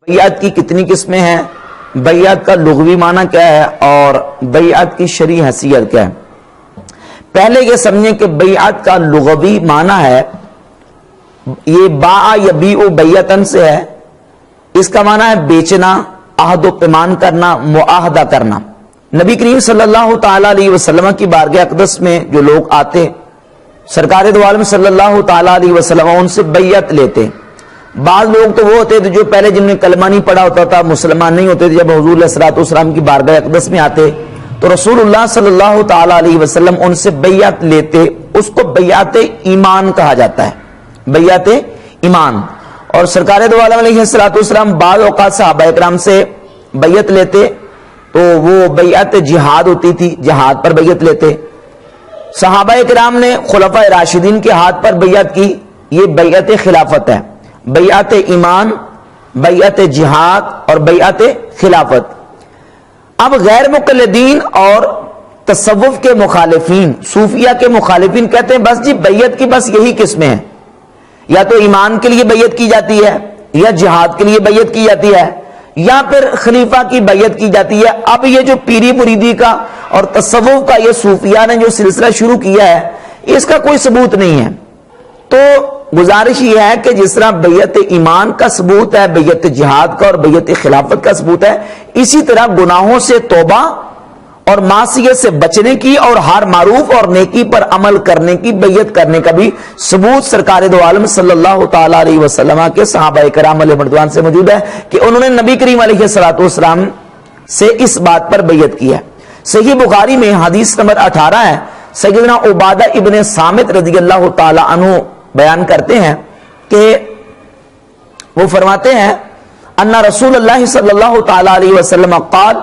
بیعت کی کتنی قسمیں ہیں، بیعت کا لغوی معنی کیا ہے اور بیعت کی شرعی حیثیت کیا ہے؟ پہلے یہ سمجھیں کہ بیعت کا لغوی معنی ہے، یہ باع یبیع بیعتن سے ہے، اس کا معنی ہے بیچنا، عہد و پیمان کرنا، معاہدہ کرنا۔ نبی کریم صلی اللہ تعالی علیہ وسلم کی بارگاہ اقدس میں جو لوگ آتے، سرکار دو عالم صلی اللہ تعالی علیہ وسلم ان سے بیعت لیتے۔ بعض لوگ تو وہ ہوتے تھے جو پہلے جن نے کلمہ نہیں پڑھا ہوتا تھا، مسلمان نہیں ہوتے تھے، جب حضور علیہ الصلوۃ والسلام کی بارگاہ اقدس میں آتے تو رسول اللہ صلی اللہ تعالی علیہ وسلم ان سے بیعت لیتے۔ اس کو بیعت ایمان کہا جاتا ہے، بیعت ایمان۔ اور سرکار دو عالم علیہ الصلوۃ والسلام بعض اوقات صحابہ اکرام سے بیعت لیتے تو وہ بیعت جہاد ہوتی تھی، جہاد پر بیعت لیتے۔ صحابہ اکرام نے خلفائے راشدین کے ہاتھ پر بیعت کی، یہ بیعت خلافت ہے۔ بیعت ایمان، بیعت جہاد اور بیعت خلافت۔ اب غیر مقلدین اور تصوف کے مخالفین، صوفیہ کے مخالفین کہتے ہیں بس جی بیعت کی بس یہی قسمیں ہیں، یا تو ایمان کے لیے بیعت کی جاتی ہے، یا جہاد کے لیے بیعت کی جاتی ہے، یا پھر خلیفہ کی بیعت کی جاتی ہے۔ اب یہ جو پیری مریدی کا اور تصوف کا یہ صوفیہ نے جو سلسلہ شروع کیا ہے، اس کا کوئی ثبوت نہیں ہے۔ تو گزارش یہ ہے کہ جس طرح بیعت ایمان کا ثبوت ہے، بیعت جہاد کا اور بیعت خلافت کا ثبوت ہے، اسی طرح گناہوں سے توبہ اور معصیت سے بچنے کی اور ہر معروف اور نیکی پر عمل کرنے کی بیعت کرنے کا بھی ثبوت سرکار دو عالم صلی اللہ تعالی علیہ وسلم کے صحابہ کرام علیہ رضوان سے موجود ہے کہ انہوں نے نبی کریم علیہ الصلوۃ والسلام سے اس بات پر بیعت کی ہے۔ صحیح بخاری میں حدیث نمبر 18 ہے، سیدنا عبادہ ابن صامت رضی اللہ تعالی عنہ بیان کرتے ہیں کہ وہ فرماتے ہیں ان رسول اللہ صلی اللہ تعالی علیہ وسلم قال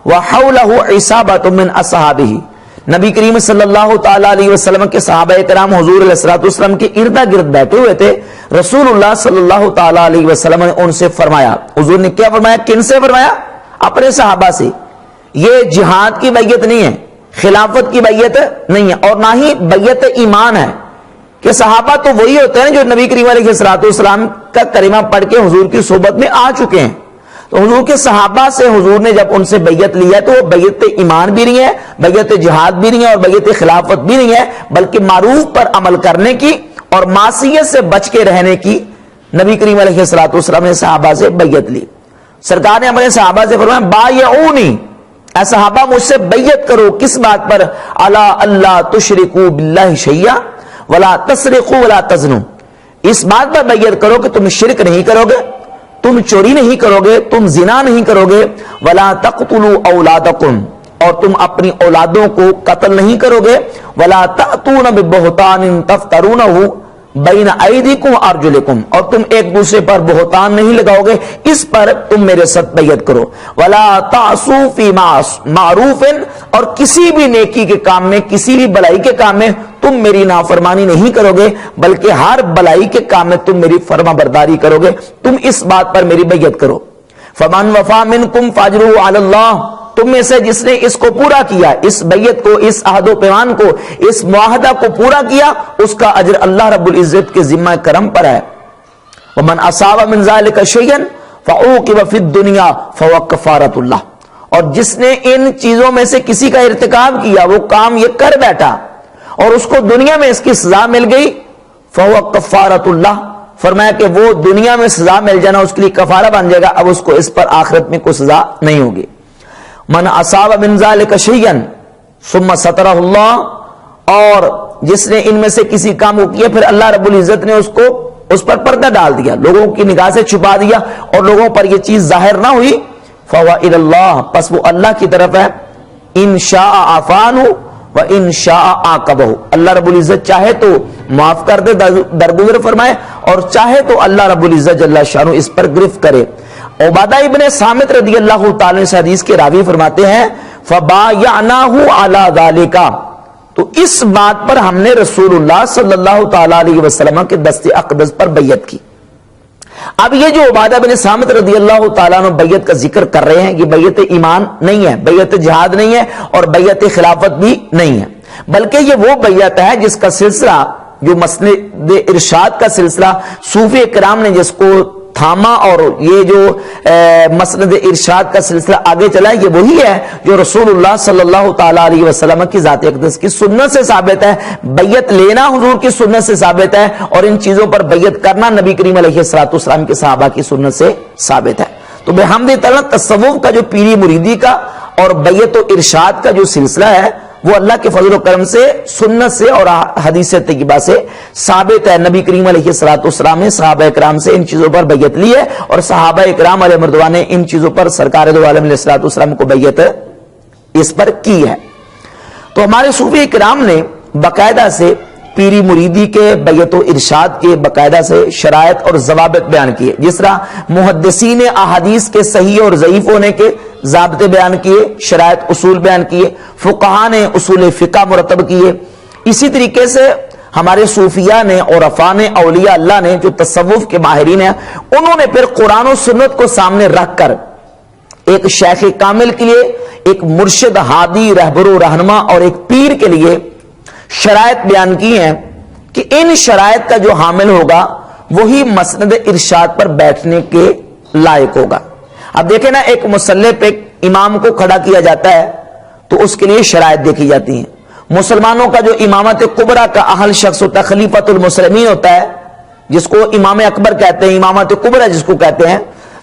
وحولہ عصابۃ من اصحابہ، نبی کریم صلی اللہ تعالی علیہ وسلم کے صحابہ کرام حضور علیہ الصلوۃ والسلام کے ارد گرد بیٹھے ہوئے تھے۔ رسول اللہ صلی اللہ تعالی علیہ وسلم نے ان سے فرمایا، حضور نے کیا فرمایا؟ کن سے فرمایا؟ اپنے صحابہ سے۔ یہ جہاد کی بیعت نہیں ہے، خلافت کی بیعت نہیں ہے، اور نہ ہی بیعت ایمان ہے کہ صحابہ تو وہی ہوتے ہیں جو نبی کریم علیہ الصلوۃ والسلام کا کلمہ پڑھ کے حضور کی صحبت میں آ چکے ہیں۔ تو حضور کے صحابہ سے حضور نے جب ان سے بیعت لی ہے تو وہ بیعت ایمان بھی نہیں ہے، بیعت جہاد بھی نہیں ہے اور بیعت خلافت بھی نہیں ہے، بلکہ معروف پر عمل کرنے کی اور معصیت سے بچ کے رہنے کی نبی کریم علیہ الصلوۃ والسلام نے صحابہ سے بیعت لی۔ سرکار نے اپنے صحابہ سے فرمایا بایعونی، اے صحابہ مجھ سے بیعت کرو، کس بات پر؟ الا اللہ تشرکوا باللہ شیئا ولا تسرقوا ولا تزنوا، اس بات پر بیعت کرو کہ تم شرک نہیں کرو گے، تم چوری نہیں کرو گے، تم زنا نہیں کرو گے، ولا تقتلوا اولادکم، اور تم اپنی اولادوں کو قتل نہیں کرو گے، ولا تأتون ببہتان تفترونہ بین ایدیکم وارجلکم، اور تم ایک دوسرے پر بہتان نہیں لگاؤ گے، اس پر تم میرے ساتھ بیعت کرو، ولا تعصوا فی معروف، اور کسی بھی نیکی کے کام میں، کسی بھی بلائی کے کام میں تم میری نافرمانی نہیں کرو گے، بلکہ ہر بلائی کے کام میں تم میری فرما برداری کرو گے، تم اس بات پر میری بیعت کرو۔ فمن وفا منکم فاجرہ علی اللہ، تم میں سے جس نے اس کو پورا کیا، اس بیعت کو، اس عہد و پیمان کو، اس معاہدہ کو پورا کیا، اس کا اجر اللہ رب العزت کے ذمہ کرم پر ہے۔ ومن اصاب من ذلک شیئا فعوقب فی الدنیا فهو کفارۃ اللہ، اور جس نے ان چیزوں میں سے کسی کا ارتکاب کیا، وہ کام یہ کر بیٹھا اور اس کو دنیا میں اس کی سزا مل گئی، فهو کفارۃ اللہ، فرمایا کہ وہ دنیا میں سزا مل جانا اس کے لیے کفارہ بن جائے گا، اب اس کو اس پر آخرت میں کوئی سزا نہیں ہوگی۔ من اصاب من ذلک شیئا ثم سترہ اللہ، اور جس نے ان میں سے کسی کام کو کیا پھر اللہ رب العزت نے اس پر پردہ ڈال دیا، لوگوں کی نگاہ سے چھپا دیا اور لوگوں پر یہ چیز ظاہر نہ ہوئی، فهو الی اللہ، پس وہ اللہ کی طرف ہے، ان شاء عفا عنہ وان شاء عاقبہ، اللہ رب العزت چاہے تو معاف کر دے، درگزر فرمائے، اور چاہے تو اللہ رب العزت جل شانہ اس پر گرفت کرے۔ عبادہ ابن صامت رضی اللہ تعالی عنہ حدیث کے راوی فرماتے ہیں فبایعناہ علی ذالک، تو اس بات پر ہم نے رسول اللہ صلی اللہ تعالی علیہ وسلم کے دست اقدس پر بیعت کی۔ اب یہ جو عبادہ بن صامت رضی اللہ تعالیٰ عنہ بیعت کا ذکر کر رہے ہیں، یہ بیعت ایمان نہیں ہے، بیعت جہاد نہیں ہے اور بیعت خلافت بھی نہیں ہے، بلکہ یہ وہ بیعت ہے جس کا سلسلہ، جو مسند ارشاد کا سلسلہ صوفی کرام نے جس کو تھاما اور یہ جو مسند ارشاد کا سلسلہ آگے چلا، یہ وہی ہے جو رسول اللہ صلی اللہ تعالی علیہ وسلم کی ذات اقدس کی سنت سے ثابت ہے، بیعت لینا حضور کی سنت سے ثابت ہے، اور ان چیزوں پر بیعت کرنا نبی کریم علیہ الصلوۃ والسلام کے صحابہ کی سنت سے ثابت ہے۔ تو بحمد تعالی تصوف کا جو پیری مریدی کا اور بیعت و ارشاد کا جو سلسلہ ہے وہ اللہ کے فضل و کرم سے سنت سے اور حدیث طیبہ سے ثابت ہے۔ نبی کریم علیہ الصلوۃ والسلام نے صحابہ اکرام سے ان چیزوں پر بیعت لی ہے، اور صحابہ اکرام علیہ رضوان نے ان چیزوں پر سرکار دو عالم علیہ الصلوۃ والسلام کو بیعت اس پر کی ہے۔ تو ہمارے صوفی اکرام نے باقاعدہ سے پیری مریدی کے بیعت و ارشاد کے باقاعدہ سے شرائط اور ضوابط بیان کیے، جس طرح محدثین احادیث کے صحیح اور ضعیف ہونے کے ضابطے بیان کیے، شرائط اصول بیان کیے، فقہاء نے اصول فقہ مرتب کیے۔ اسی طریقے سے ہمارے صوفیاء نے اور عرفاء نے، اولیاء اللہ نے جو تصوف کے ماہرین ہیں، انہوں نے پھر قرآن و سنت کو سامنے رکھ کر ایک شیخ کامل کے لیے، ایک مرشد ہادی رہبر و رہنما اور ایک پیر کے لیے شرائط بیان کی ہیں کہ ان شرائط کا جو حامل ہوگا وہی مسند ارشاد پر بیٹھنے کے لائق ہوگا۔ اب دیکھیں نا، ایک مصلی پہ امام کو کھڑا کیا جاتا ہے تو اس کے لیے شرائط دیکھی جاتی ہیں۔ مسلمانوں کا جو امامت کبریٰ کا اہل شخص ہوتا ہے، خلیفۃ المسلمین ہوتا ہے، جس کو امام اکبر کہتے ہیں، امامت کبریٰ جس کو کہتے ہیں،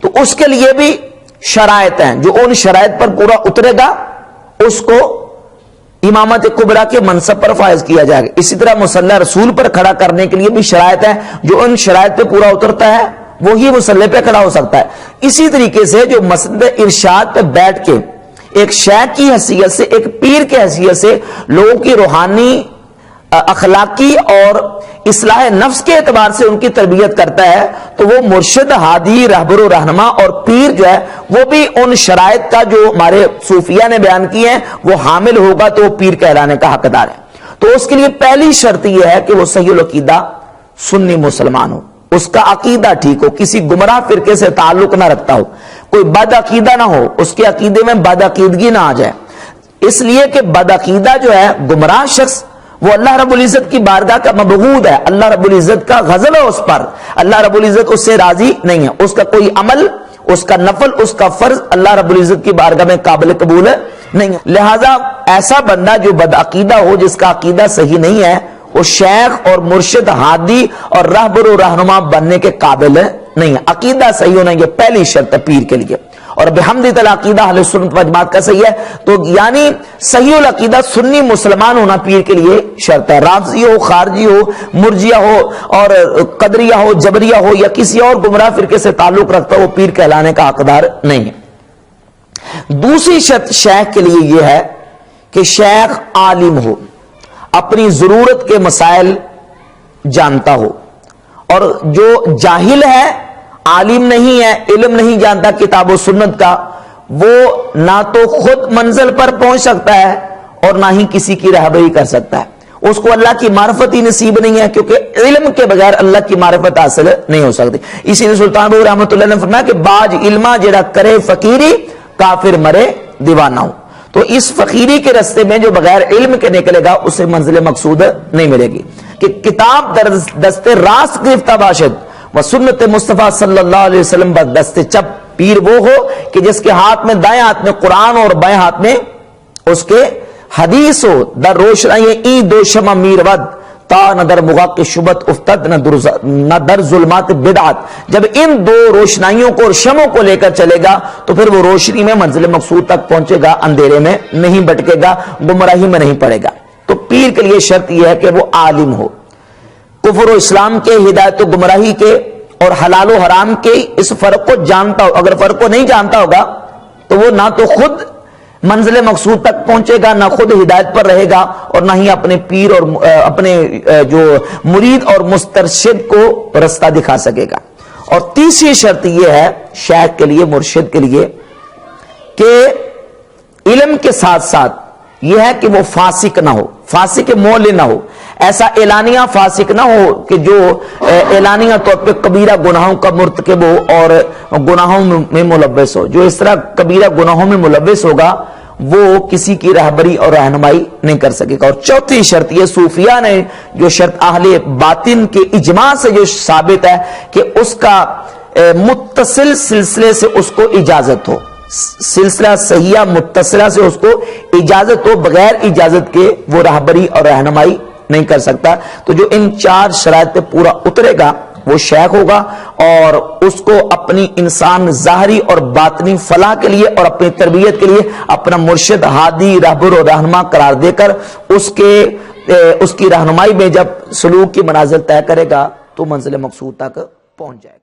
تو اس کے لیے بھی شرائط ہیں۔ جو ان شرائط پر پورا اترے گا اس کو امامت کبریٰ کے منصب پر فائز کیا جائے گا۔ اسی طرح مصلی رسول پر کھڑا کرنے کے لیے بھی شرائط ہے، جو ان شرائط پہ پورا اترتا ہے وہی مصلی پہ کھڑا ہو سکتا ہے۔ اسی طریقے سے جو مسند ارشاد پہ بیٹھ کے ایک شیخ کی حیثیت سے، ایک پیر کی حیثیت سے لوگوں کی روحانی، اخلاقی اور اصلاح نفس کے اعتبار سے ان کی تربیت کرتا ہے، تو وہ مرشد ہادی رہبر و رہنما اور پیر جو ہے وہ بھی ان شرائط کا جو ہمارے صوفیہ نے بیان کی ہیں وہ حامل ہوگا تو وہ پیر کہلانے کا حقدار ہے۔ تو اس کے لیے پہلی شرط یہ ہے کہ وہ صحیح العقیدہ سنی مسلمان ہو، اس کا عقیدہ ٹھیک ہو، کسی گمراہ فرقے سے تعلق نہ رکھتا ہو، کوئی بد عقیدہ نہ ہو، اس کے عقیدے میں بد عقیدگی نہ آ جائے، اس لیے کہ بد عقیدہ جو ہے گمراہ شخص وہ اللہ رب العزت کی بارگاہ کا مبغوض ہے، اللہ رب العزت کا غضب ہے اس پر، اللہ رب العزت اس سے راضی نہیں ہے، اس کا کوئی عمل، اس کا نفل، اس کا فرض اللہ رب العزت کی بارگاہ میں قابل قبول نہیں ہے۔ لہذا ایسا بندہ جو بد عقیدہ ہو، جس کا عقیدہ صحیح نہیں ہے، وہ شیخ اور مرشد ہادی اور رہبر و رہنما بننے کے قابل نہیں ہے۔ عقیدہ صحیح ہونا یہ پہلی شرط ہے پیر کے لیے، اور بحمد تعالی عقیدہ اہل سنت والجماعت کا صحیح ہے، تو یعنی صحیح العقیدہ سنی مسلمان ہونا پیر کے لیے شرط ہے۔ رافضی ہو، خارجی ہو، مرجیہ ہو اور قدریہ ہو، جبریہ ہو یا کسی اور گمراہ فرقے سے تعلق رکھتا ہو، وہ پیر کہلانے کا حقدار نہیں ہے۔ دوسری شرط شیخ کے لیے یہ ہے کہ شیخ عالم ہو، اپنی ضرورت کے مسائل جانتا ہو، اور جو جاہل ہے، عالم نہیں ہے، علم نہیں جانتا کتاب و سنت کا، وہ نہ تو خود منزل پر پہنچ سکتا ہے اور نہ ہی کسی کی رہبری کر سکتا ہے۔ اس کو اللہ کی معرفت ہی نصیب نہیں ہے، کیونکہ علم کے بغیر اللہ کی معرفت حاصل نہیں ہو سکتی۔ اسی لیے سلطان بہو رحمۃ اللہ نے فرمایا کہ باج علما جڑا کرے فقیری، کافر مرے دیوانہ ہو۔ تو اس فقیری کے رستے میں جو بغیر علم کے نکلے گا اسے منزل مقصود نہیں ملے گی۔ کہ کتاب در دست راست گرفتہ باشد و سنت مصطفیٰ صلی اللہ علیہ وسلم بس دست چپ، پیر وہ ہو کہ جس کے ہاتھ میں، دائیں ہاتھ میں قرآن اور بائیں ہاتھ میں اس کے حدیث ہو۔ در روشنائی ای دو شمع میر ود تا نہ در مغاق شبت افتد نہ در ظلمات بدعت۔ جب ان دو روشنائیوں کو اور شمعوں کو لے کر چلے گا تو پھر وہ روشنی میں منزل مقصود تک پہنچے گا، اندھیرے میں نہیں بھٹکے گا، گمراہی میں نہیں پڑے گا۔ تو پیر کے لیے شرط یہ ہے کہ وہ عالم ہو، کفر و اسلام کے، ہدایت و گمراہی کے اور حلال و حرام کے اس فرق کو جانتا ہو۔ اگر فرق کو نہیں جانتا ہوگا تو وہ نہ تو خود منزل مقصود تک پہنچے گا، نہ خود ہدایت پر رہے گا، اور نہ ہی اپنے پیر اور اپنے جو مرید اور مسترشد کو رستہ دکھا سکے گا۔ اور تیسری شرط یہ ہے شیخ کے لیے، مرشد کے لیے، کہ علم کے ساتھ ساتھ یہ ہے کہ وہ فاسق نہ ہو، فاسق مولع نہ ہو، ایسا اعلانیہ فاسق نہ ہو کہ جو اعلانیہ طور پہ کبیرہ گناہوں کا مرتکب ہو اور گناہوں میں ملوث ہو۔ جو اس طرح کبیرہ گناہوں میں ملوث ہوگا وہ کسی کی رہبری اور رہنمائی نہیں کر سکے گا۔ اور چوتھی شرط یہ صوفیہ نے جو شرط اہل باطن کے اجماع سے جو ثابت ہے کہ اس کا متصل سلسلے سے اس کو اجازت ہو، سلسلہ صحیحہ متصلہ سے اس کو اجازت ہو، بغیر اجازت کے وہ راہبری اور رہنمائی نہیں کر سکتا۔ تو جو ان 4 شرائط پہ پورا اترے گا وہ شیخ ہوگا، اور اس کو اپنی انسان ظاہری اور باطنی فلاح کے لیے اور اپنی تربیت کے لیے اپنا مرشد، ہادی، رہبر اور رہنما قرار دے کر اس کی رہنمائی میں جب سلوک کی منازل طے کرے گا تو منزل مقصود تک پہنچ جائے گا۔